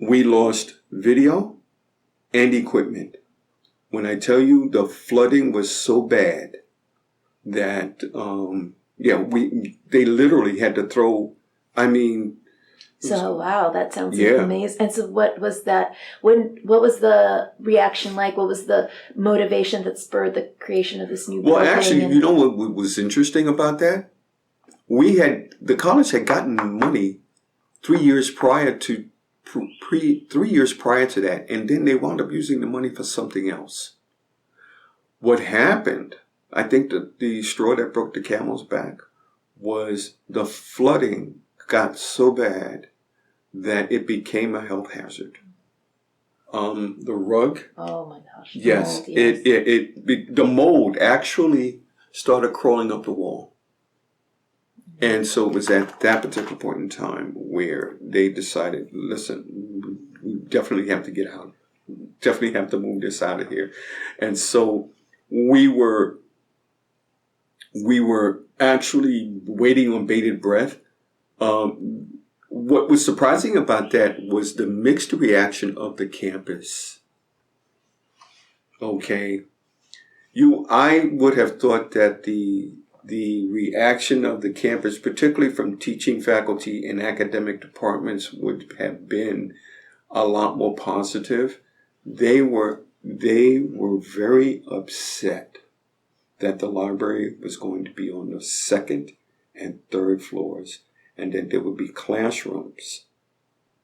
We lost video and equipment. When I tell you the flooding was so bad that, they literally had to throw, So, wow, that sounds amazing. And so what was that, what was the reaction like? What was the motivation that spurred the creation of this new building? Well, actually, you know what was interesting about that? The college had gotten money 3 years prior to 3 years prior to that, and then they wound up using the money for something else. What happened, I think the straw that broke the camel's back, was the flooding got so bad that it became a health hazard. The rug. Oh my gosh. Yes, the mold actually started crawling up the wall. And so it was at that particular point in time where they decided, listen, we definitely have to get out. Definitely have to move this out of here. And so we were actually waiting on bated breath. What was surprising about that was the mixed reaction of the campus. Okay. I would have thought that the reaction of the campus, particularly from teaching faculty and academic departments, would have been a lot more positive. They were very upset that the library was going to be on the second and third floors, and that there would be classrooms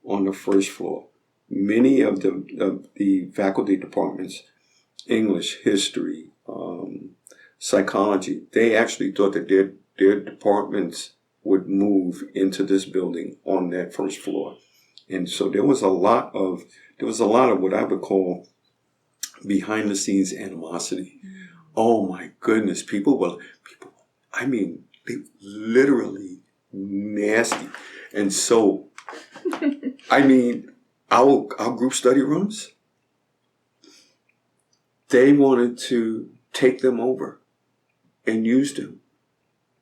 on the first floor. Many of the faculty departments, English, history, psychology, they actually thought that their departments would move into this building on that first floor. And so there was a lot of what I would call behind the scenes animosity. Oh my goodness, they literally nasty. And so, our group study rooms, they wanted to take them over and use them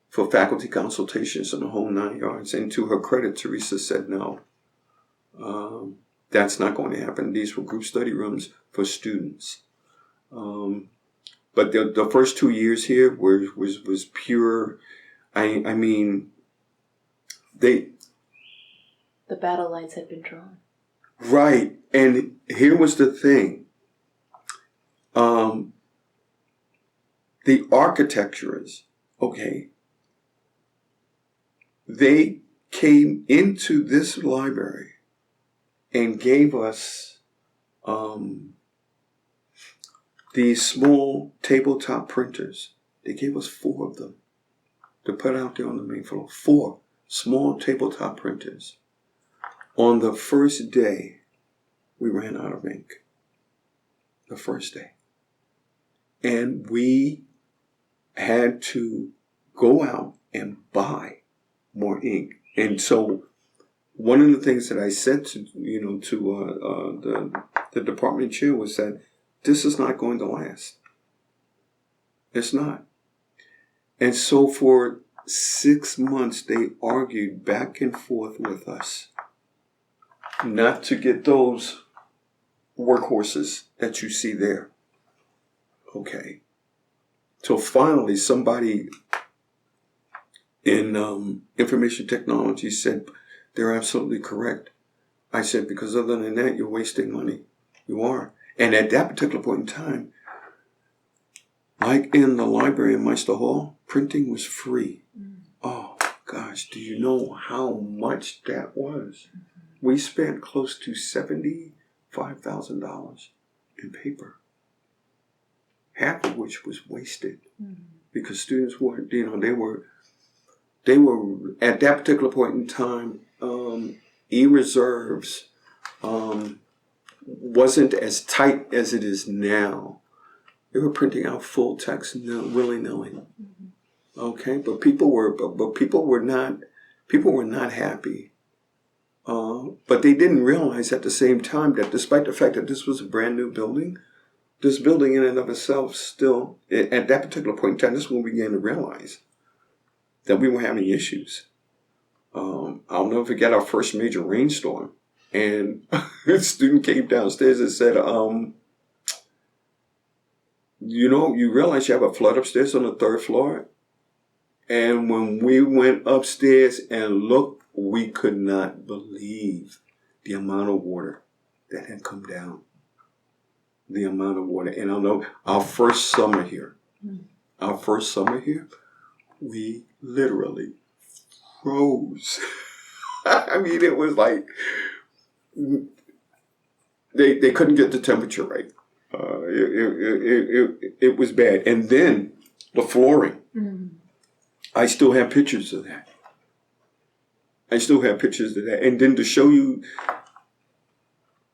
for faculty consultations and the whole 9 yards. And to her credit, Teresa said no. That's not going to happen. These were group study rooms for students. But the first 2 years here was pure. The battle lines had been drawn. Right. And here was the thing. The architecture is, okay, they came into this library and gave us these small tabletop printers. They gave us 4 of them to put out there on the main floor. 4 small tabletop printers. On the first day, we ran out of ink. The first day. And we had to go out and buy more ink. And so one of the things that I said to the department chair was that this is not going to last. It's not. And so for 6 months, they argued back and forth with us not to get those workhorses that you see there. Okay. So finally, somebody in information technology said, they're absolutely correct. I said, because other than that, you're wasting money. You are. And at that particular point in time, like in the library in Meister Hall, printing was free. Oh, gosh, do you know how much that was? We spent close to $75,000 in paper, half of which was wasted because students weren't, they were at that particular point in time, e-reserves wasn't as tight as it is now. They were printing out full text willy-nilly. Okay, but people were not happy. But they didn't realize at the same time that despite the fact that this was a brand new building, this building in and of itself still, at that particular point in time, this is when we began to realize that we were having issues. I'll never forget our first major rainstorm. And a student came downstairs and said, you realize you have a flood upstairs on the 3rd floor? And when we went upstairs and looked, we could not believe the amount of water that had come down. The amount of water. And I'll know our first summer here, we literally froze. It was like they couldn't get the temperature right. It was bad. And then the flooring. I still have pictures of that. And then to show you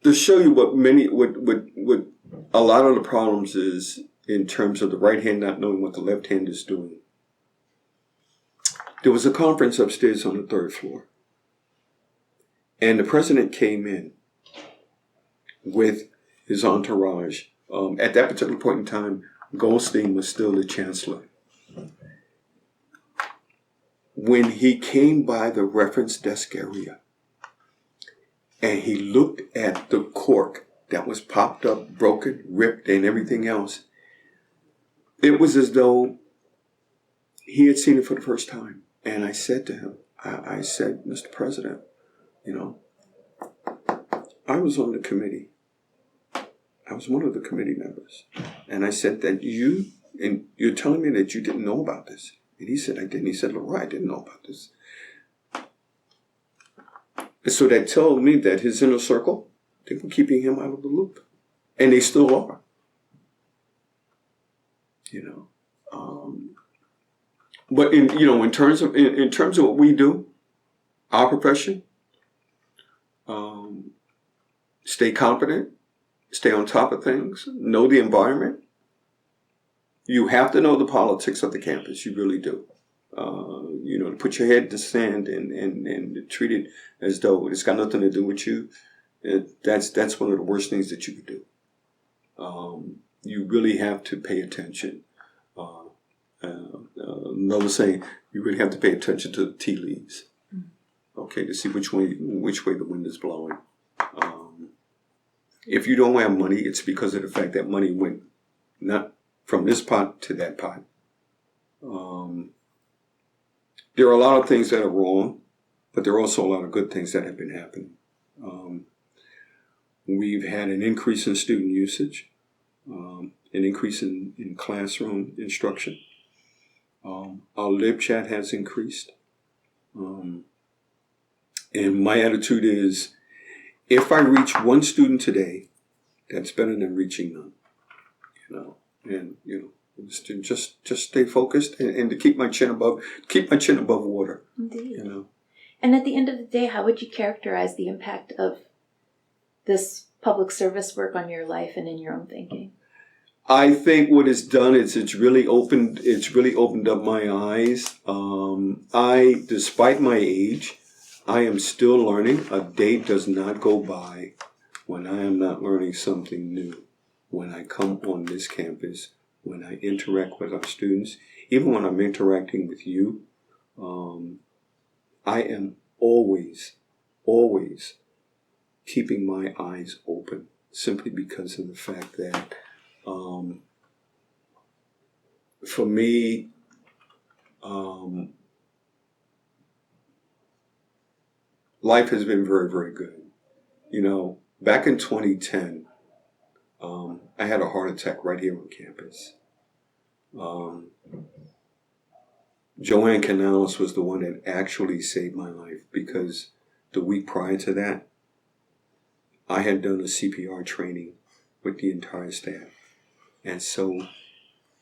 what a lot of the problems is in terms of the right hand not knowing what the left hand is doing. There was a conference upstairs on the 3rd floor. And the president came in with his entourage. At that particular point in time, Goldstein was still the chancellor. When he came by the reference desk area and he looked at the cork that was popped up, broken, ripped, and everything else, it was as though he had seen it for the first time. And I said to him, I said, Mr. President, I was on the committee. I was one of the committee members. And I said that you're telling me that you didn't know about this. And he said, I didn't. He said, LaRoi, I didn't know about this. And so that told me that his inner circle, they were keeping him out of the loop. And they still are. But in terms of what we do, our profession, Stay competent, stay on top of things, know the environment. You have to know the politics of the campus. You really do. To put your head in the sand and treat it as though it's got nothing to do with you. That's one of the worst things that you could do. You really have to pay attention. Another saying, you really have to pay attention to the tea leaves. Okay, to see which way the wind is blowing. If you don't have money, it's because of the fact that money went not from this pot to that pot. There are a lot of things that are wrong, but there are also a lot of good things that have been happening. We've had an increase in student usage, an increase in classroom instruction. Our lib chat has increased. And my attitude is, if I reach one student today, that's better than reaching none. Just stay focused and to keep my chin above water. Indeed. And at the end of the day, how would you characterize the impact of this public service work on your life and in your own thinking? I think what it's done is it's really opened up my eyes. Despite my age, I am still learning. A day does not go by when I am not learning something new. When I come on this campus, when I interact with our students, even when I'm interacting with you, I am always keeping my eyes open, simply because of the fact that for me, life has been very, very good. Back in 2010, I had a heart attack right here on campus. Joanne Canales was the one that actually saved my life, because the week prior to that, I had done a CPR training with the entire staff. And so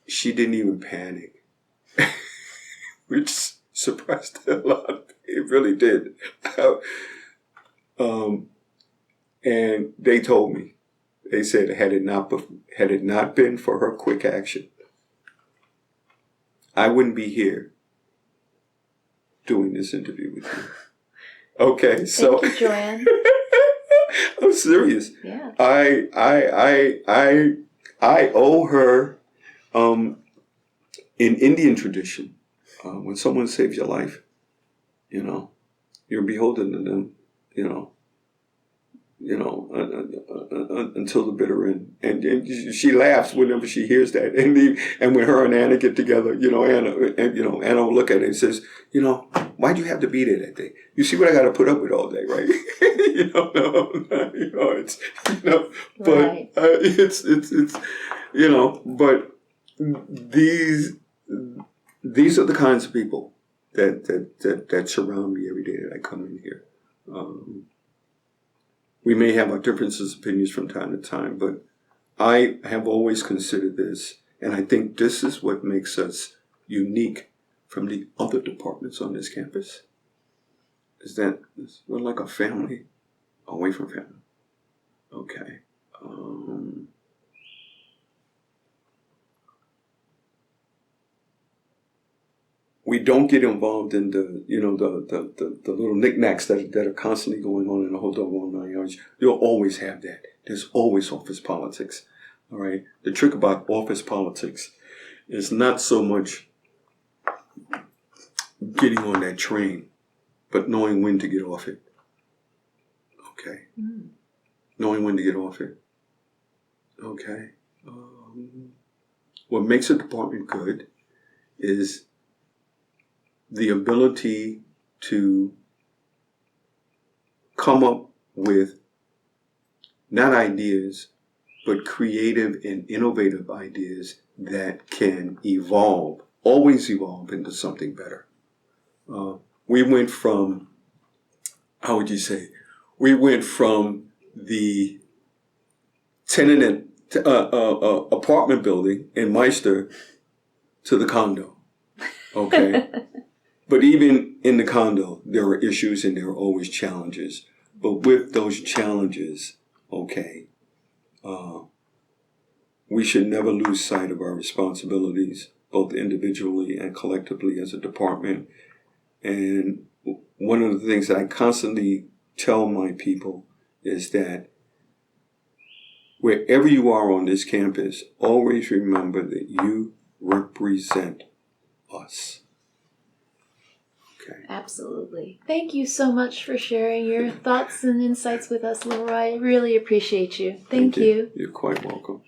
she didn't even panic, which surprised a lot. It really did. And they told me, they said, had it not been for her quick action, I wouldn't be here doing this interview with you. Okay, so thank you, Joanne. I'm serious. Yeah. I owe her, in Indian tradition, when someone saves your life, you're beholden to them, until the bitter end. And she laughs whenever she hears that. And when her and Anna get together, Anna will look at it and says, why'd you have to be there that day? You see what I got to put up with all day, right? But right. But these are the kinds of people that surround me every day that I come in here. We may have our differences of opinions from time to time, but I have always considered this, and I think this is what makes us unique from the other departments on this campus, is that we're like a family away from family. Okay. We don't get involved in the little knickknacks that are constantly going on in the whole doggone 9 yards. You'll always have that. There's always office politics. All right. The trick about office politics is not so much getting on that train, but knowing when to get off it. Okay. Knowing when to get off it. Okay. What makes a department good is the ability to come up with not ideas, but creative and innovative ideas that can always evolve into something better. We went from, the tenant apartment building in Meister to the condo. Okay. But even in the condo, there are issues and there are always challenges. But with those challenges, okay, we should never lose sight of our responsibilities, both individually and collectively as a department. And one of the things that I constantly tell my people is that wherever you are on this campus, always remember that you represent us. Okay. Absolutely. Thank you so much for sharing your thoughts and insights with us, LaRoi. I really appreciate you. Thank you. You're quite welcome.